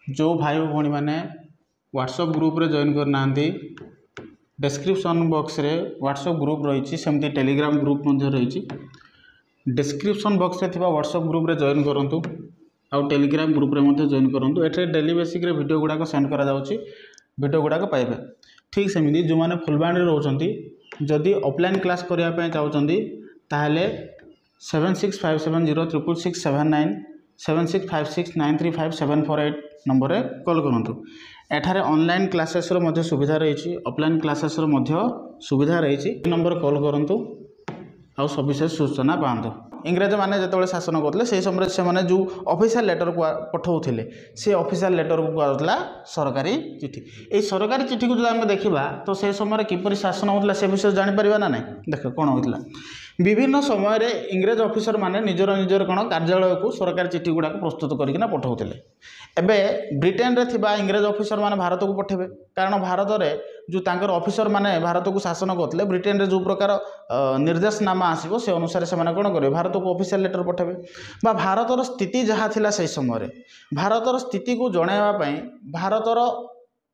जो भाई भौणी मैंने व्हाट्सएप ग्रुप रे जॉइन करना डिस्क्रिप्शन बॉक्स रे व्हाट्सएप ग्रुप रही सेमती टेलीग्राम ग्रुप रही डिस्क्रिप्शन बॉक्स रे थिबा व्हाट्सएप ग्रुप रे जॉइन करंतु आउ टेलीग्राम ग्रुप रे जॉइन करंतु एठे डेली बेसिक रे वीडियो गुडाक सेंड करा जाउची वीडियो गुडाक पाइबे। ठीक सेमती जो मैंने फुलबाणी रोचंती जदि ऑफलाइन क्लास करिया पे चाहउचंती ताहले 7657066679 7656935748 नंबर रे कॉल करंतु। एठारे ऑनलाइन क्लासेस रो मध्य सुविधा रही ऑफलाइन क्लासेस रो मध्य सुविधा रही नंबर कॉल करंतु आउ सविशेष सूचना पांतु। इंग्रेज माने जेतबेले शासन करते से समय से माने जो ऑफिशियल लेटर को पठाउथिले से ऑफिशियल लेटर को कहला सरकारी चिठी। ए सरकारी चिठी को जो आम देखा तो से समय किपरि शासन होता से विषय जानी परिबा ना नहीं। देख कौन होता विभिन्न समय रे इंग्रेज ऑफिसर माने निजर निजर कौन कार्यालय को सरकारी चिठी गुड़ाक प्रस्तुत करके पठाउथिले। एबे ब्रिटेन रे थिबा इंग्रेज ऑफिसर माने भारत को पठेबे कारण भारत रे जो तांकर ऑफिसर माने भारत को शासन करते ब्रिटेन रे जो प्रकार निर्देशनामा आसीबो से अनुसार से माने कोन करे भारत को ऑफिशियल लेटर पठेबे बा भारतर स्थिति जहाँ थिला से समय भारतर स्थिति को जणाइबा पई भारतर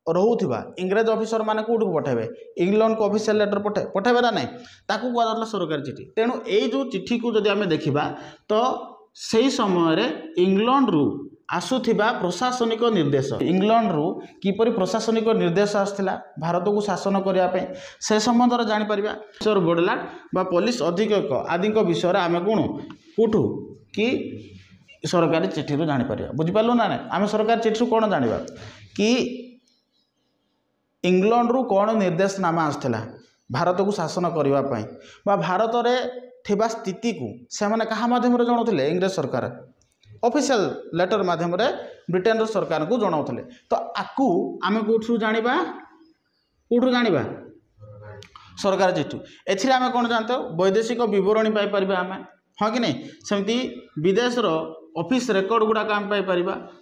रोहुथिबा इंग्रेज ऑफिसर माने कोड को पठेबे इंग्लैंड को ऑफिशियल लेटर पठेबे ना नहीं ताकू कहला सरकारी चिठी। तेणु एई जो चिठी को जदि आमे देखिबा तो सेही समय रे इंग्लैंड रु आसुथिबा प्रशासनिक निर्देश इंग्लैंड रु किपरि प्रशासनिक निर्देश आसथिला भारत को शासन करिया पे से संबंध रे जानि परिबा। सर बडलाट बा पुलिस अधीक्षक आदि विषय आमे कोन कोठु कि सरकारी चिठी रु जानि परिबा। बुझि पालु ना नहीं आमे सरकारी चिठी रु कोन जानिबा कि इंग्लैंड रु कौन निर्देशनामा आसथिला भारत को शासन करिवा पई बा भारत रे थिबा स्थिति को से माने कहा माध्यम रे जणाउथिले इंग्रेज सरकार ऑफिशियल लेटर माध्यम रे ब्रिटेन रो सरकार को जणाउथिले। तो आकु आमे कोठु जानिबा सरकार चिठी एथिरे आमे कोन जानतो वैदेशिक विवरणी पाई परिबा आमे हाँ कि नहीं सेमती विदेश रो ऑफिस रेकर्ड गुड़ाक आम पाई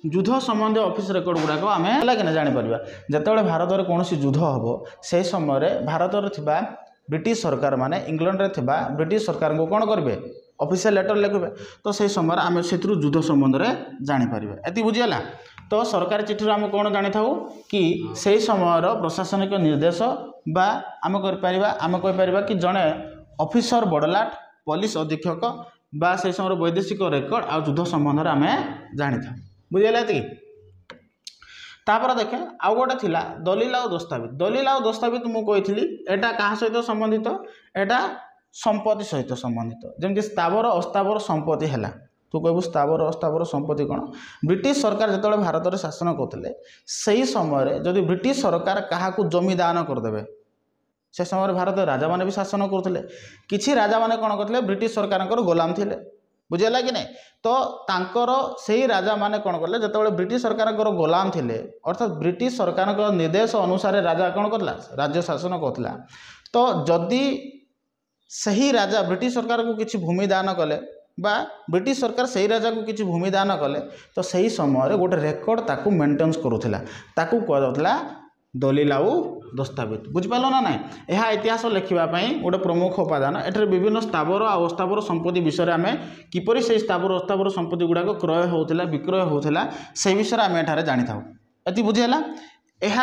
युद्ध संबंधी ऑफिस रेकर्ड गुड़ाक आम है जापर जिते भारत में कौन युद्ध हम से समय भारत में ब्रिटिश सरकार माने इंग्लैंड रे थिबा ब्रिटिश सरकार को कौन करेंगे ऑफिशियल लेटर लिखे तो से समय आम से युद्ध संबंध में जापर ये बुझीगला। तो सरकारी चिठी आम कौन जानी था कि से समय प्रशासनिक निर्देश बा आम कहीपर कि जड़े ऑफिसर बड़लाट पुलिस अधीक्षक बा से समय वैदेशिक रेकर्ड आ युद्ध संबंध में आम जानी था बुझीगला। ये तापर देखे आउ गोटे थिला दलिल आ दस्तावेज मुझे एटा क्या सहित संबंधित एटा संपत्ति सहित संबंधित जमी स्थावर अस्थावर संपत्ति है तू कहू स्थावर अस्थावर संपत्ति कौन ब्रिटिश सरकार जो भारत में शासन करते से समय जदि ब्रिटिश सरकार क्या जमी दान करदे से समय भारत राजा माने भी शासन करते किसी राजा माने कौन करते ब्रिटिश सरकार गोलाम थे बुझेगा कि नहीं। तो तांकर से राजा माने कौन कले जो ब्रिटिश सरकार गोलाम थे अर्थात ब्रिटिश सरकार निर्देश अनुसार राजा कौन करला राज्य शासन करता। तो जदि सही राजा ब्रिटिश सरकार को किसी भूमि दान कले बा ब्रिटिश सरकार सही राजा को किसी भूमि दान कले तो सही समय गोटे रेकर्ड ताकू मेंटेन्स करूला ताकू कहला दलिल आउ दस्तावेज बुझिपाल ना ना। यह इतिहास लिखापी गोटे प्रमुख उपादान एठे विभिन्न स्थावर आ अस्थावर संपत्ति विषय आम किपरि से स्थावर अस्थावर संपत्ति गुड़ाक क्रय होता विक्रय होता से विषय आम एठारे जानी था ये बुझीगला। यह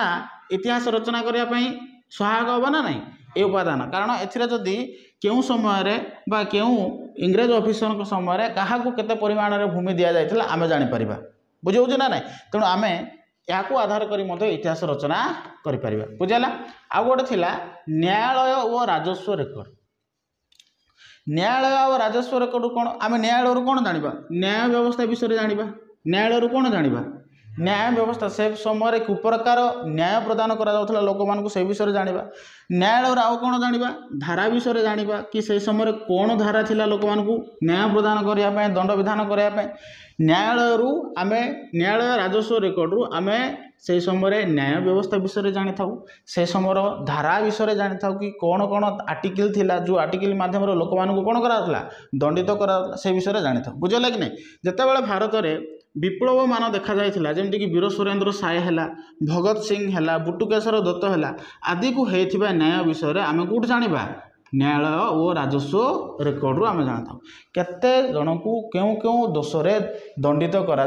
इतिहास रचना करने सहायक हम ना नहीं ये उपादान कारण एदि केउं समय बा केउं इंग्रेज ऑफिसर समय क्या केते परिमाण में भूमि दि जाता आम जापर बुझे ना ना। तेणु आम या आधार कर इतिहास रचना करें बुझेगा। आउ गोटे थिला न्यायालय और राजस्व रेकर्ड न्यायालय और राजस्व रेकर्ड कौन आम न्यायालय कौन जाना न्याय व्यवस्था विषय जाना न्यायालय कौन जाना न्याय व्यवस्था से समय कुप्रकार न्याय प्रदान करा लोक मान से विषय जाना न्यायालय आउ कौन जाना धारा विषय जाना कि से समय कौन धारा थिला लोक मान न्याय प्रदान करने दंड विधान करने न्यायालय आम न्यायालय राजस्व रेकर्ड रु आम से समय न्याय व्यवस्था विषय जानी था से समय धारा विषय जानी था कि कौन कौन आर्टिकल थिला जो आर्टिकल माध्यम लोक मान कौन करा दंडित करा से विषय जानी था बुझेगा कि नहीं। जितेबाला भारत में विप्लव मान देखा जाइथिला जेमती कि वीर सुरेंद्र साय है भगत सिंह है बुटुकेशर दत्त है आदि को होइथिबा न्याय विषय आम कौट जाना न्यायालय और राजस्व रेकर्ड आम जाना केते जन को क्यों क्यों दोष दंडित करा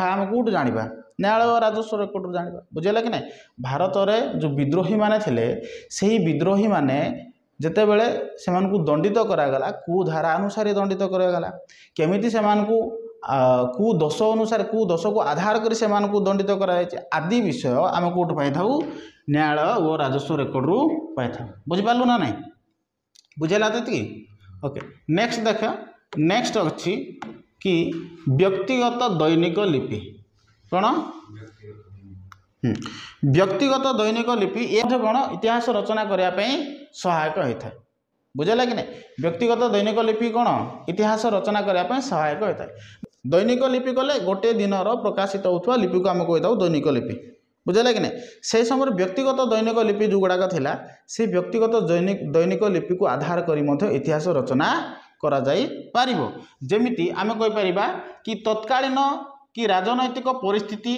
आम कौट जाना न्यायालय राजस्व रेकर्ड जाना बुझेगा कि ना भारत में जो विद्रोही माने थे से विद्रोही माने जितेबले से दंडित करागला कौ धारा अनुसार दंडित करागला केमिति से कौ दोष अनुसार कौ दोष को आधार कर से दंडित कराई आदि विषय आम कौट पाई न्यायालय और राजस्व रेकर्ड रु पाई बुझिपारू ना ना बुझेगा तो ओके नेक्स्ट देख नेक्स्ट अच्छी कि व्यक्तिगत दैनिक लिपि कौन व्यक्तिगत दैनिक लिपि ये कौन इतिहास रचना करने सहायक होता है बुझेगा कि नहीं व्यक्तिगत दैनिक लिपि कौन इतिहास रचना करने सहायक होता है दैनिक लिपि कले गोटे दिन प्रकाशित होता लिपि को आम कही दैनिक लिपि बुझेगा कि नहीं से समय व्यक्तिगत दैनिक लिपि जो गुड़ाक था से व्यक्तिगत दैनिक लिपि को आधार कर इतिहास रचना करा जाई पारिबो जेमिति आमे कहि परिबा कि तत्कालीन कि राजनैतिक परिस्थिति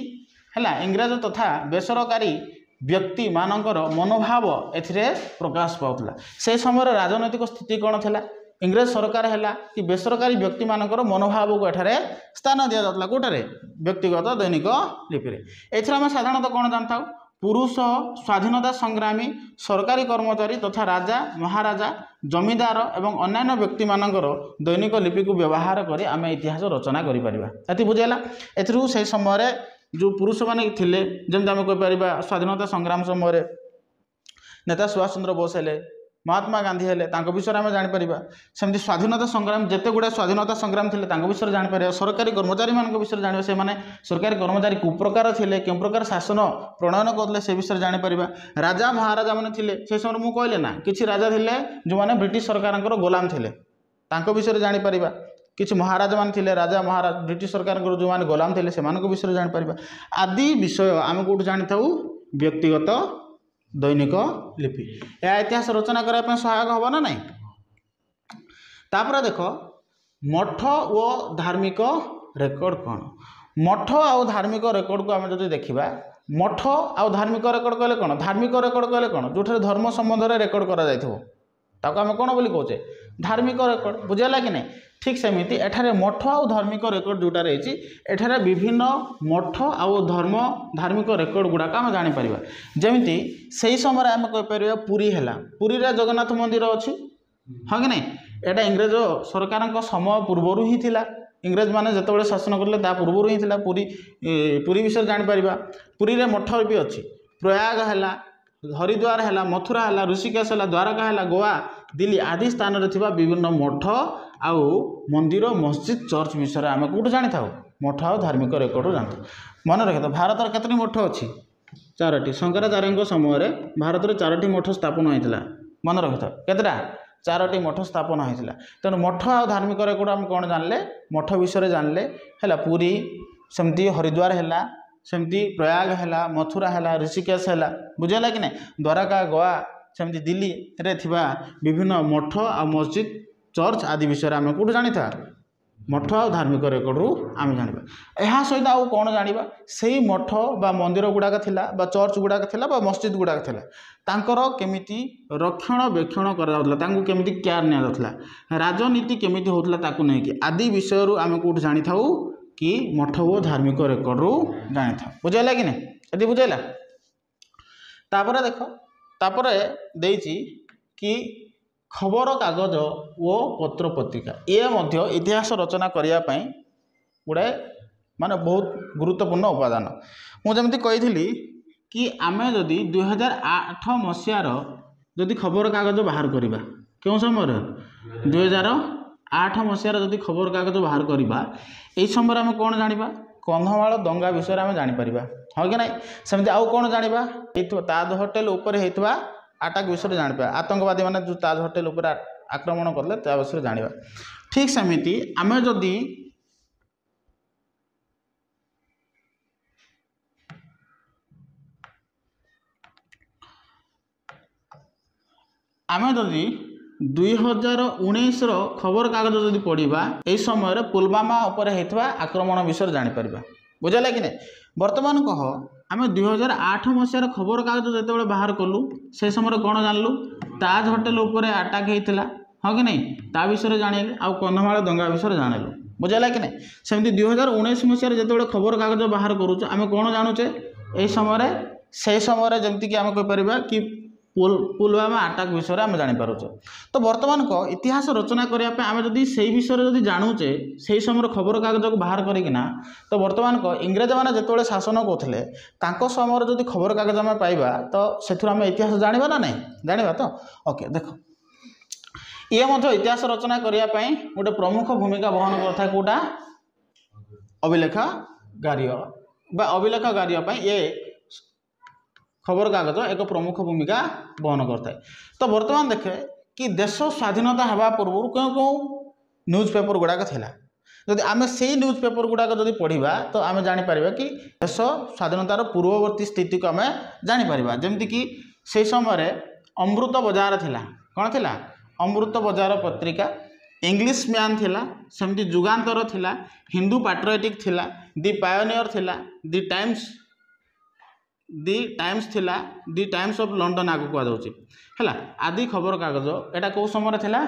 हैला इंग्रज तथा बेसरकारी व्यक्ति मानकर मनोभाव एथिरे प्रकाश पाउतला से समय राजनैतिक स्थिति कौन थिला इंग्रज सरकार है कि बेसरकारी व्यक्ति मानकर मनोभाव को एठारे स्थान दि जाता कौटे व्यक्तिगत दैनिक लिपि एथर आम साधारणतः कौन जानता पुरुष स्वाधीनता संग्रामी सरकारी कर्मचारी तथा राजा महाराजा जमीदार एवं अन्य व्यक्ति मानकर दैनिक लिपि को व्यवहार कर आम इतिहास रचना करें बुझेगा एथरू से समय जो पुरुष मैंने थिले जमी आम कहीपर स्वाधीनता संग्राम समय नेता सुभाष चंद्र बोस हेले महात्मा गांधी हेले विषय में जापर सेमती स्वाधीनता संग्राम जिते गुड़ा स्वाधीनता संग्राम थे विषय जापर सरकारी कर्मचारी मान विषय जाना से सरकारी कर्मचारी कौ प्रकार थे क्यों प्रकार शासन प्रणयन करते से विषय जापर राजा महाराजा मैंने से समय मुझे कहले ना कि राजा थे जो मैंने ब्रिटिश सरकार गोलाम थे विषय जापर किसी महाराजा मान राजा महाराज ब्रिटिश सरकार जो मैंने गोलाम थे से विषय जापर आदि विषय आम कौट जानी था व्यक्तिगत दैनिक लिपि यह इतिहास रचना करने सहायक हम ना नहीं तापर देख मठ और धार्मिक रेकर्ड कौन मठ आउ धार्मिक रेकर्ड को आम जो देखा मठ आउ धार्मिक रेकर्ड कहले कौन धार्मिक रेकर्ड कहले कौन जो धर्म संबंध में रेकर्ड करा कौन बोली कहे धार्मिक रेकर्ड बुझेगा कि नहीं ठीक सेमती एठारे मठ आउ धार्मिक रेकर्ड जोटा रही एठारे विभिन्न मठ आउ धार्मिक रेकर्ड गुड़ाक आम जापर जमी से समय आम कहीपर पुरी है पुरी रे जगन्नाथ मंदिर अच्छी हाँ कि नहीं एटा इंग्रज सरकार समय पूर्वर ही थिला इंग्रज माने जितेबाला शासन करले ता पूर्वर ही थिला पुरी विषय जापर पुरी रे मठ भी अच्छी प्रयाग है हरिद्वार है मथुरा है ऋषिकेश है द्वारका है गोवा दिल्ली आदि स्थान में थिबा विभिन्न मठ आउ मंदिर मस्जिद चर्च विषय आम कौट जानी था मठ आ धार्मिक रेकर्ड जानता मन रखिए भारत केतोटी मठ अच्छी 4टी शंकराचार्य समय भारत में 4टी मठ स्थापन होता मन रखिए केतटा 4टी मठ स्थापन होता तेणु मठ आ धार्मिक रेकर्ड आम कौन जानले मठ विषय जानले है पुरी सेमती हरिद्वार है सेमती प्रयाग है मथुरा है ऋषिकेश है बुझेगा कि नहीं द्वारका गोवा सेमती दिल्ली रे थिबा विभिन्न मठ आ मस्जिद चर्च आदि विषय आम कौट जानी था मठ आ धार्मिक रेकर्ड रु आम जाना यह सहित आउ कौन जाना से मठ बा मंदिर गुड़ाक थिला बा चर्च गुड़ाक थिला बा मस्जिद गुड़ाक थिला तांकर केमिति रक्षणाबेक्षण करा केमिति केयर निया जाउथला राजनीति केमिति होतला ताकू नहीं कि आदि विषय रु आम कौट जानी था कि मठ और धार्मिक रेकर्ड रु जानी था बुझेगा कि नहीं यदि बुझेगा तापर देख तापर देइछि कि खबर कागज ओ पत्र पत्रिका ये मध्य इतिहास रचना करने गुड़ाए माने बहुत गुरुत्वपूर्ण उपादान मुझे कही कि आम जदि 2008 मसीहार जदि खबर कागज बाहर करवा क्यों समय 2008 मसीहार जदि खबर कागज बाहर करवा यही समय आम कौन जाना कंधमाल दंगा विषय आम जापर हाँ कि ना सेमती आउ कौन जाना ताज होटेल उपर होता अटैक विषय जाना आतंकवादी मैंने जो ताज होटेल उपर आक्रमण करले ता विषय जाना ठीक सेमती आम जदि आम जदि 2019 खबर कागज जदि पढ़ा यही समय पुलवामा उपर होता आक्रमण विषय जापर बुझेगा कि नहीं बर्तमान कह आम 2008 मसीहार खबर कागज जो बाहर कलु से समय कौन जानलु ताज होटेल उपर अटैक होता हाँ कि नहीं ता विषय जानिले आउ कंधमाल दंगा विषय जानिलु बुझेगा कि नहीं सेमती 2019 मसीह जो खबर कागज बाहर करूँ आम कौन जानूचे यही समय जमीक आम कहीपर कि पुलवामा आटाक विषय आम जापारे तो बर्तमान को इतिहास रचना करने आम जदि से विषय जदि जानूचे से समय खबर कागज को बाहर करना तो बर्तमान को इंग्रेज मैंने जो शासन करते समय जदि खबर कागज आम पाइबा तो से आम इतिहास जाना ना नहीं जाना तो ओके देख ये इतिहास रचना करने गोटे प्रमुख भूमिका बहन करता है कौटा अभिलेख गार्य अभिलेख गार्य ये खबर कागज एक प्रमुख भूमिका बहन करता है तो बर्तमान देखे कि देश स्वाधीनता हवा पूर्व क्यों क्यों न्यूज पेपर गुड़ाक थिला जदि आम से न्यूज पेपर गुड़ाक जदि पढ़ा तो आम जापर कि देश स्वाधीनतार पूर्ववर्ती स्थिति को आम जापर जमीक से समय अमृत बजार थिला कौन थिला अमृत बजार पत्रिका इंग्लिश मैन थिला सेमती जुगांतर थिला हिंदू पैट्रियोटिक थिला दि पायोनियर थिला दि टाइम्स थिला दि टाइम्स ऑफ लंडन आगे कहुला आदि खबर कागज एटा कौ समय थिला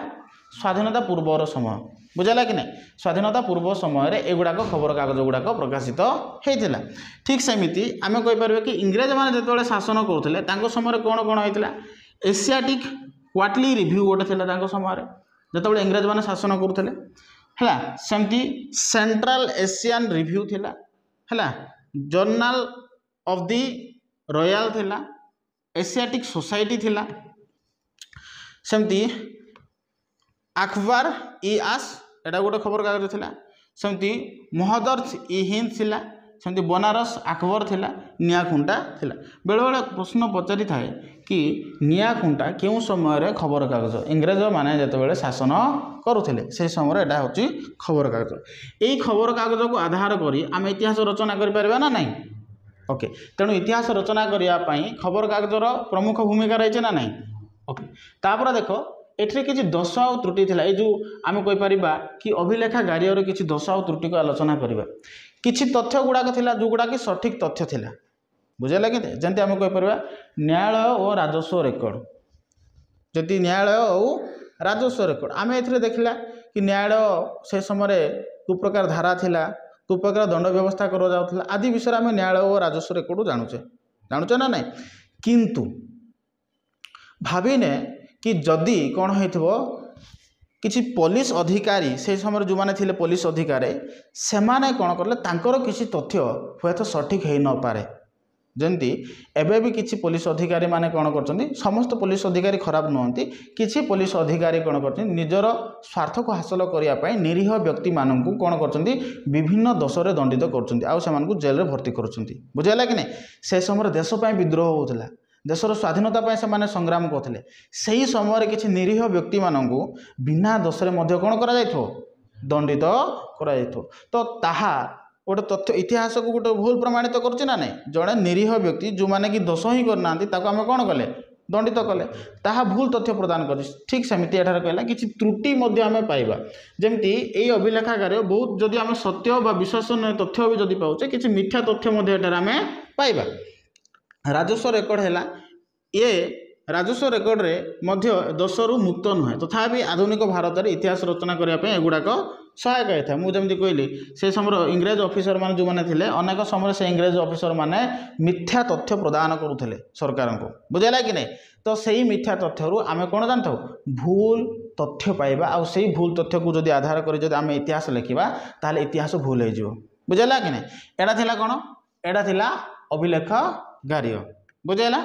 स्वाधीनता पूर्वर समय बुझेगा कि नहीं स्वाधीनता पूर्व समय एगुड़ाक खबर कागज गुड़ाक प्रकाशित होता ठीक सेमती आम कहीपर कि इंग्रेज मैंने जो शासन करुले समय कौन कौन होता एशियाटिक क्वार्टरली रिव्यू गोटे था समय जो इंग्रेज मैंने शासन करुले है सेमती सेंट्रल एशियन रिव्यू थिला है जर्नल ऑफ दी रॉयल थिला एशियाटिक सोसाइटी थिला सेमती अखबार इ आस एटा गोटे खबर कागज थिला सेमती महदर्स इ हिंद थिला सेमती बनारस अखबार थिला नियाखुंटा थिला बेले बेले प्रश्न पचारि थाए कि नियाखुंटा क्यों समय खबर कागज इंग्रेज माने जो शासन करुले से समय एटा हूँ खबर कागज यही खबर कागज को आधार करी आम इतिहास रचना करें ना नहीं ओके तेणु इतिहास रचना करने खबर कागजर प्रमुख भूमिका रही ना नहीं ओके तापर देख एठरे किसी दोष आ त्रुटि थिला ए जो आम कहीपर कि अभिलेखा गार्यर किसी दोष आ त्रुटि को आलोचना करवा किसी तथ्य गुड़ाक थिला जो गुड़ाक सठिक तथ्य थिला बुझेगा कि जमी आम कहीपर न्यायालय और राजस्व रेकर्ड जदि न्यायालय और राजस्व रेकर्ड आम ए देखला कि न्यायालय से समय कुप्रकार धारा थिला कुप्रकार दंड व्यवस्था कर आदि विषय आम न्यायालय और राजस्व रेकर्ड जानूचे ना नहीं किंतु भाविने कि जदि कौन हो किसी पुलिस अधिकारी से समय जो मैंने थे पुलिस अधिकारी से माने कौन कले तांकर किसी तथ्य हुए तो सठिक हो न पारे जमती एबे भी किसी पुलिस अधिकारी माने कौन कर समस्त पुलिस अधिकारी खराब नुहति किसी पुलिस अधिकारी कौन कर निजर स्वार्थ को हासिल करने निरीह व्यक्ति मानू कौन कर विभिन्न दोषरे दंडित कर जेल भर्ती कर बुझेगा कि नहीं से समय देशपाई विद्रोह होता देशर स्वाधीनता से माने संग्राम करते से ही समय किसी निरीह व्यक्ति मानू बिना दोषरे कौन कर दंडित कर तो ताहा गोटे तथ्य इतिहास को गोटे भूल प्रमाणित कर ना नहीं जड़े निरीह व्यक्ति जो मैंने कि दोष ही करना आम कौन कले दंडित कले ताहा भूल तथ्य प्रदान कर ठीक सेमती एठार कहला किसी त्रुटि आम पाइबा जमती यही अभिलेखागार बहुत जदि आम सत्य व विश्वसनीय तथ्य भी जदि पाउचे किसी मिथ्या तथ्य आम पाइबा राजस्व रेकर्ड है ये राजस्व रेकर्ड रे मध्य दोषरु मुक्त नुहे तथापि आधुनिक भारत में इतिहास रचना करने एगुड़ाक सहायक होता है मुझे कहली से समय इंग्रेज ऑफिसर मान जो मैंने थे अनेक समय से इंग्रेज ऑफिसर माने मिथ्या तथ्य प्रदान करुले सरकार को बुझेगा कि नहीं तो सही मिथ्या तथ्य आम कौन जानता भूल तथ्य पाइबा आ से भूल तथ्य को जब आधार कर आम इतिहास लिखा ताले इतिहास भूल हो बुझेगा कि नहीं एटा थिला कौन एटा थिला अभिलेख गार्य बुझेगा।